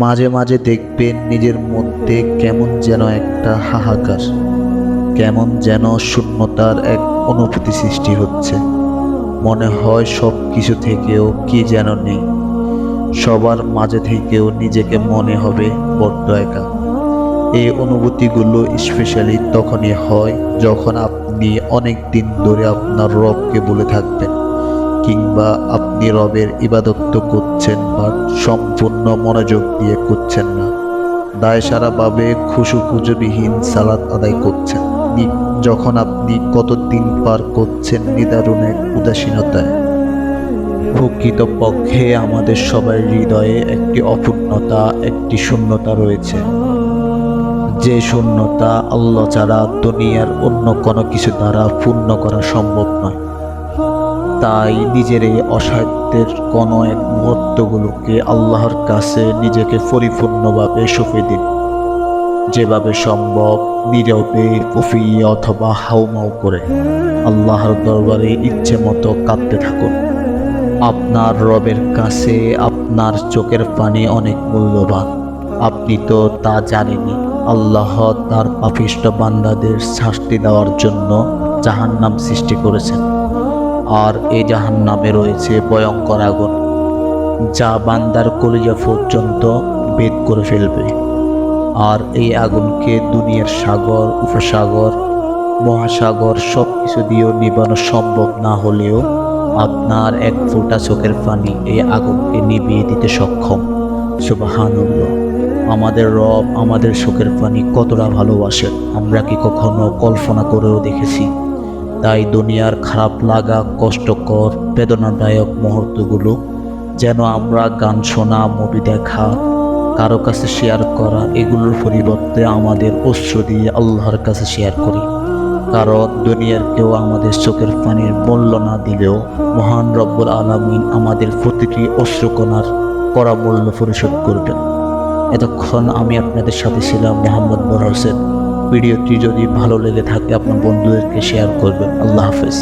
মাঝে মাঝে দেখবেন নিজের মধ্যে কেমন যেন একটা হাহাকার, কেমন যেন শূন্যতার এক অনুভূতি সৃষ্টি হচ্ছে। মনে হয় সব কিছু থেকেও কি যেন নেই। সবার মাঝে থেকেও নিজেকে মনে হবে বড্ড একা। এই অনুভূতিগুলো স্পেশালি তখনই হয় যখন আপনি অনেক দিন ধরে আপনার রবকে বলে থাকবেন, কিংবা আপনি রবের ইবাদত তো করছেন বাট সম্পূর্ণ মনোযোগ দিয়ে করছেন না। দায়সারাভাবে খুশুখুজুবিহীন সালাত আদায় করছেন, যখন আপনি কতদিন পার করছেন নিদারুণ এক উদাসীনতায়। প্রকৃতপক্ষে আমাদের সবার হৃদয়ে একটি অপূর্ণতা, একটি শূন্যতা রয়েছে, যে শূন্যতা আল্লাহ ছাড়া দুনিয়ার অন্য কোনো কিছু দ্বারা পূর্ণ করা সম্ভব নয়। তাই নিজের এই অসাধ্যের কোনো এক মুহূর্তগুলোকে আল্লাহর কাছে নিজেকে পরিপূর্ণভাবে সঁপে দিন। যেভাবে সম্ভব নীরবে, ফুফিয়ে অথবা হাউমাউ করে আল্লাহর দরবারে ইচ্ছে মতো কাঁদতে থাকুন। আপনার রবের কাছে আপনার চোখের পানি অনেক মূল্যবান। আপনি তো তা জানেনই। আল্লাহ তার পাপিষ্ঠ বান্দাদের শাস্তি দেওয়ার জন্য জাহান্নাম সৃষ্টি করেছেন, আর এই জাহান্নামে রয়েছে ভয়ঙ্কর আগুন, যা বান্দার কলিজা পর্যন্ত ভেদ করে ফেলবে। আর এই আগুনকে দুনিয়ার সাগর, উপসাগর, মহাসাগর সব কিছু দিয়েও নিবানো সম্ভব না হলেও আপনার এক ফোঁটা চোখের পানি এই আগুনকে নিভিয়ে দিতে সক্ষম। সুবহানাল্লাহ! আমাদের রব আমাদের চোখের পানি কতটা ভালোবাসেন আমরা কি কখনো কল্পনা করেও দেখেছি? তাই দুনিয়ার খারাপ লাগা, কষ্টকর, বেদনাদায়ক মুহূর্তগুলো যেন আমরা গান শোনা, মুভি দেখা, কারো কাছে শেয়ার করা, এগুলোর পরিবর্তে আমাদের অশ্রু দিয়ে আল্লাহর কাছে শেয়ার করি। কারণ দুনিয়ার কেউ আমাদের চোখের পানির মূল্য না দিলেও মহান রব্বুল আলামিন আমাদের প্রতিটি অশ্রুকণার করা মূল্য পরিশোধ করবেন। এতক্ষণ আমি আপনাদের সাথে ছিলাম মোহাম্মদ নুর হোসেন। ভিডিওটি যদি ভালো লেগে থাকে আপনার বন্ধুদেরকে শেয়ার করবেন। আল্লাহ হাফেজ।